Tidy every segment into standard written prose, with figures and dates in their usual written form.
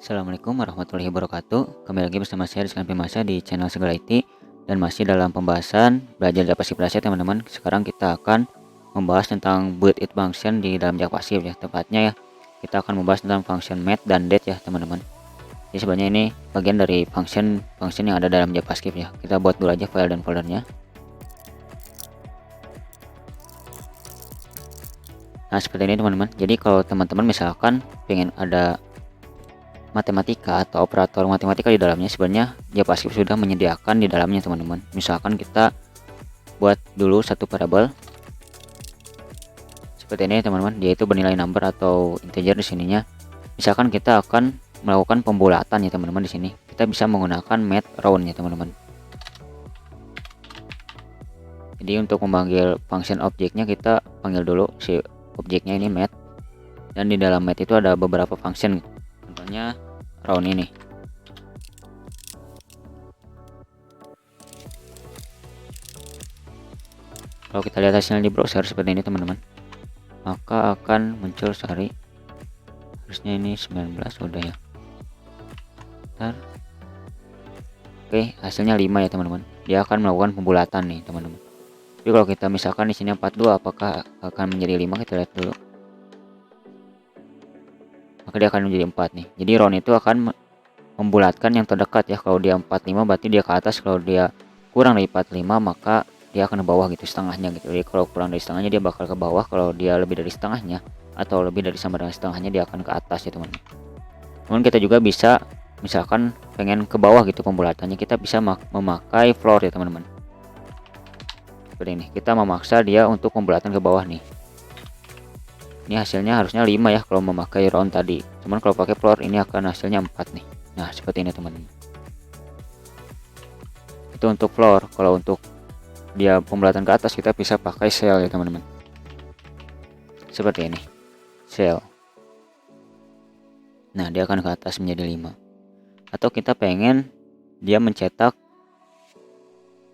Assalamualaikum warahmatullahi wabarakatuh. Kembali lagi bersama saya Rizky Pimasa di channel Segala IT dan masih dalam pembahasan belajar JavaScript dasar teman-teman. Sekarang kita akan membahas tentang build it function di dalam JavaScript ya. Tepatnya ya, kita akan membahas tentang function math dan date ya teman-teman. Jadi sebenarnya ini bagian dari function yang ada dalam JavaScript ya. Kita buat dulu aja file dan foldernya. Nah, seperti ini teman-teman. Jadi kalau teman-teman misalkan pengen ada matematika atau operator matematika di dalamnya, sebenarnya JavaScript sudah menyediakan di dalamnya teman-teman. Misalkan kita buat dulu satu variabel seperti ini teman-teman, yaitu bernilai number atau integer di sininya. Misalkan kita akan melakukan pembulatan ya teman-teman, di sini kita bisa menggunakan math round ya teman-teman. Jadi untuk memanggil function objeknya, kita panggil dulu si objeknya ini math, dan di dalam math itu ada beberapa function, contohnya round ini. Kalau kita lihat hasilnya di browser seperti ini teman-teman, maka akan muncul sorry, harusnya ini 19 udah ya. Bentar. Oke, hasilnya 5 ya teman-teman. Dia akan melakukan pembulatan nih teman-teman. Tapi kalau kita misalkan di sini 42, apakah akan menjadi 5? Kita lihat dulu. Maka dia akan menjadi 4 nih. Jadi round itu akan membulatkan yang terdekat ya. Kalau dia 45 berarti dia ke atas, kalau dia kurang dari 45 maka dia akan ke bawah gitu, setengahnya gitu. Jadi kalau kurang dari setengahnya dia bakal ke bawah, kalau dia lebih dari setengahnya atau lebih dari sama dengan setengahnya dia akan ke atas ya teman-teman. Namun kita juga bisa misalkan pengen ke bawah gitu pembulatannya, kita bisa memakai floor ya teman-teman. Seperti ini, kita memaksa dia untuk pembulatan ke bawah nih. Ini hasilnya harusnya 5 ya kalau memakai round tadi, cuman kalau pakai floor ini akan hasilnya 4 nih. Nah seperti ini teman-teman, itu untuk floor. Kalau untuk dia pembulatan ke atas kita bisa pakai cell ya teman-teman, seperti ini cell. Nah dia akan ke atas menjadi 5. Atau kita pengen dia mencetak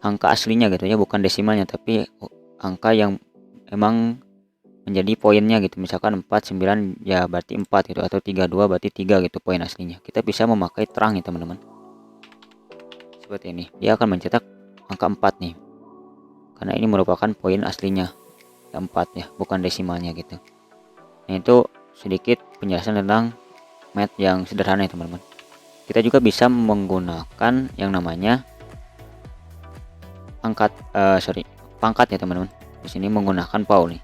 angka aslinya gitu ya, bukan desimalnya tapi angka yang emang menjadi poinnya gitu. Misalkan 49 ya berarti 4 gitu, atau 32 berarti 3 gitu poin aslinya. Kita bisa memakai terang ya teman-teman, seperti ini. Dia akan mencetak angka 4 nih, karena ini merupakan poin aslinya yang 4 ya, bukan desimalnya gitu. Nah itu sedikit penjelasan tentang math yang sederhana ya teman-teman. Kita juga bisa menggunakan yang namanya pangkat ya teman-teman. Di sini menggunakan pow nih,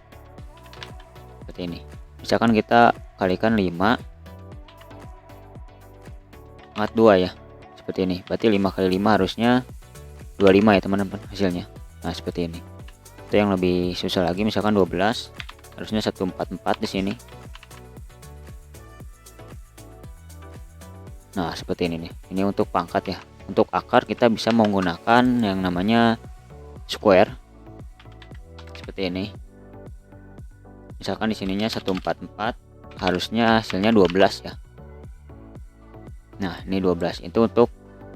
seperti ini. Misalkan kita kalikan 5 pangkat 2 ya, seperti ini. Berarti 5 kali 5 harusnya 25 ya teman-teman hasilnya. Nah seperti ini. Itu yang lebih susah lagi, misalkan 12 harusnya 144 di sini. Nah seperti ini nih. Ini untuk pangkat ya. Untuk akar kita bisa menggunakan yang namanya square, seperti ini. Misalkan di sininya 144 harusnya hasilnya 12 ya. Nah ini 12, itu untuk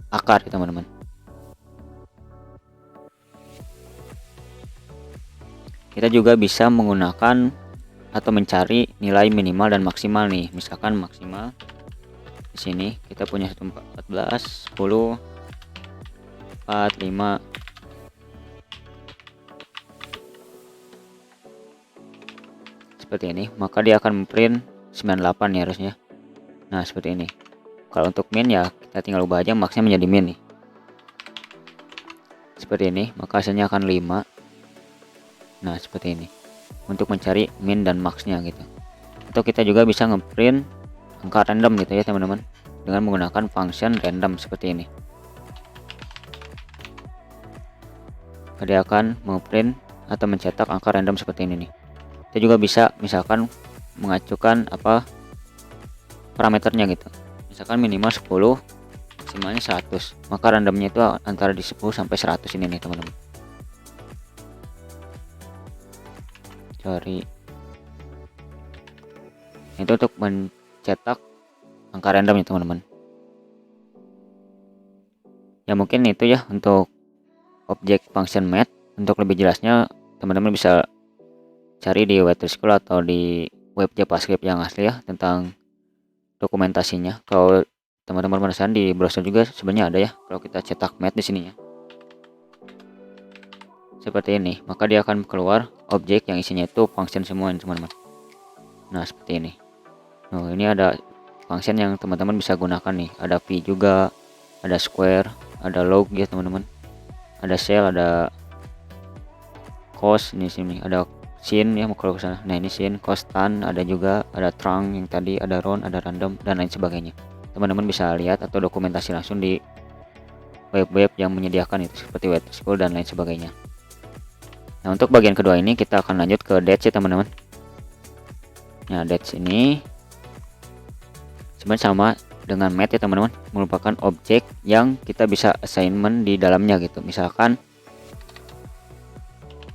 akar ya teman-teman. Kita juga bisa menggunakan atau mencari nilai minimal dan maksimal nih. Misalkan maksimal di sini kita punya 14, 10, 4, 5. Seperti ini, maka dia akan memprint 98 ya harusnya. Nah seperti ini. Kalau untuk min ya kita tinggal ubah aja maxnya menjadi min nih, seperti ini, maka hasilnya akan 5. Nah seperti ini untuk mencari min dan maxnya gitu. Atau kita juga bisa ngeprint angka random gitu ya teman-teman, dengan menggunakan function random seperti ini. Dia akan memprint atau mencetak angka random seperti ini nih. Kita juga bisa misalkan mengacukan parameternya gitu. Misalkan minimal 10, maksimalnya 100, maka randomnya itu antara di 10 sampai 100 ini nih teman-teman. Sorry, itu untuk mencetak angka random ya teman-teman. Ya mungkin itu ya untuk objek function math. Untuk lebih jelasnya teman-teman bisa cari di web school atau di web JavaScript yang asli ya tentang dokumentasinya. Kalau teman-teman penasaran, di browser juga sebenarnya ada ya kalau kita cetak math di sininya. Seperti ini, maka dia akan keluar objek yang isinya itu function semua teman-teman. Nah seperti ini. Nah ini ada function yang teman-teman bisa gunakan nih. Ada v juga, ada square, ada log ya teman-teman. Ada shell, ada cos, ini sini ada sin ya kalau ke sana. Nah ini sin, constant, ada juga, ada trunc yang tadi, ada round, ada random dan lain sebagainya. Teman-teman bisa lihat atau dokumentasi langsung di web-web yang menyediakan itu seperti web school dan lain sebagainya. Nah untuk bagian kedua ini kita akan lanjut ke dates ya teman-teman. Nah dates ini sebenarnya sama dengan math ya teman-teman, merupakan objek yang kita bisa assignment di dalamnya gitu. Misalkan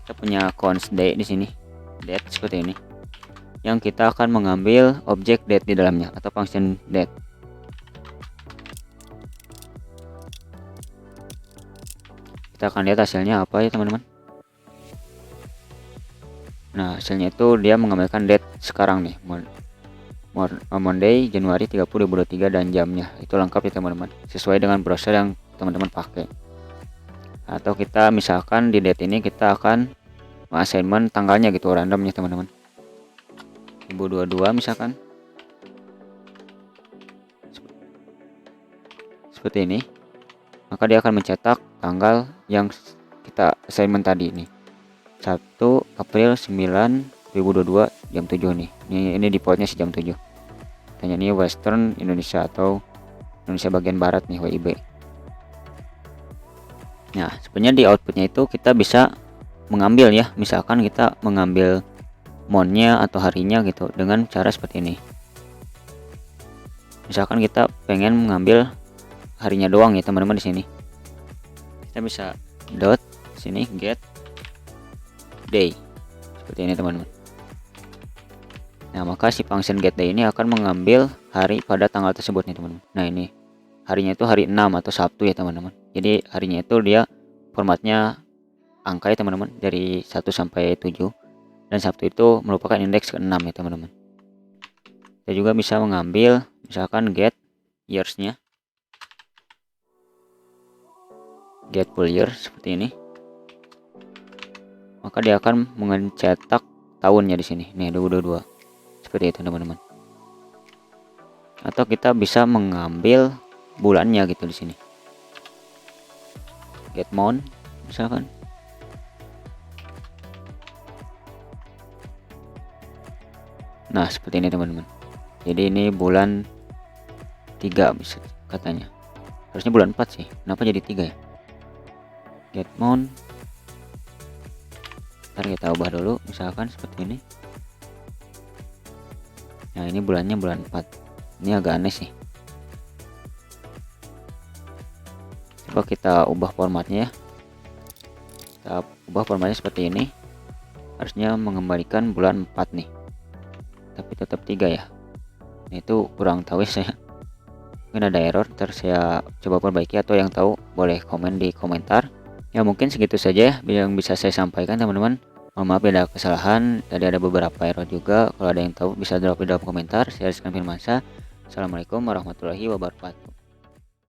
kita punya const day di sini, date seperti ini, yang kita akan mengambil objek date di dalamnya atau function date. Kita akan lihat hasilnya apa ya teman-teman. Nah hasilnya itu dia mengambilkan date sekarang nih, Monday Januari 30 2023 dan jamnya itu lengkap ya teman-teman, sesuai dengan browser yang teman-teman pakai. Atau kita misalkan di date ini kita akan assignment tanggalnya gitu, random ya teman-teman, 2022 misalkan seperti ini, maka dia akan mencetak tanggal yang kita assignment tadi nih, 1 April 9 2022 jam 7 nih. Ini defaultnya jam 7. Tanya ini Western Indonesia atau Indonesia bagian barat nih, WIB. Nah sebenarnya di outputnya itu kita bisa mengambil ya, misalkan kita mengambil monthnya atau harinya gitu dengan cara seperti ini. Misalkan kita pengen mengambil harinya doang ya teman-teman, di sini kita bisa dot sini get day seperti ini teman-teman. Nah maka si function get day ini akan mengambil hari pada tanggal tersebut nih teman-teman. Nah ini harinya itu hari 6 atau Sabtu ya teman-teman. Jadi harinya itu dia formatnya angka ya teman-teman, dari 1 sampai 7, dan Sabtu itu merupakan indeks ke-6 ya teman-teman. Kita juga bisa mengambil misalkan get years-nya, get full year seperti ini, maka dia akan mencetak tahunnya di sini nih 2022 seperti itu teman-teman. Atau kita bisa mengambil bulannya gitu di sini, get month misalkan. Nah seperti ini teman-teman. Jadi ini bulan 3 bisa katanya, harusnya bulan 4 sih, kenapa jadi 3 ya. Get month, ntar kita ubah dulu misalkan seperti ini. Nah ini bulannya bulan 4, ini agak aneh sih. Coba kita ubah formatnya ya, kita ubah formatnya seperti ini, harusnya mengembalikan bulan 4 nih, tapi tetap 3 ya. Nah, itu kurang tahu ya saya, mungkin ada error, ntar saya coba perbaiki, atau yang tahu boleh komen di komentar. Ya mungkin segitu saja yang bisa saya sampaikan teman-teman. Mohon maaf ada kesalahan, tadi ada beberapa error juga. Kalau ada yang tahu bisa drop di dalam komentar. Saya Rizkan Firmansyah. Assalamualaikum warahmatullahi wabarakatuh.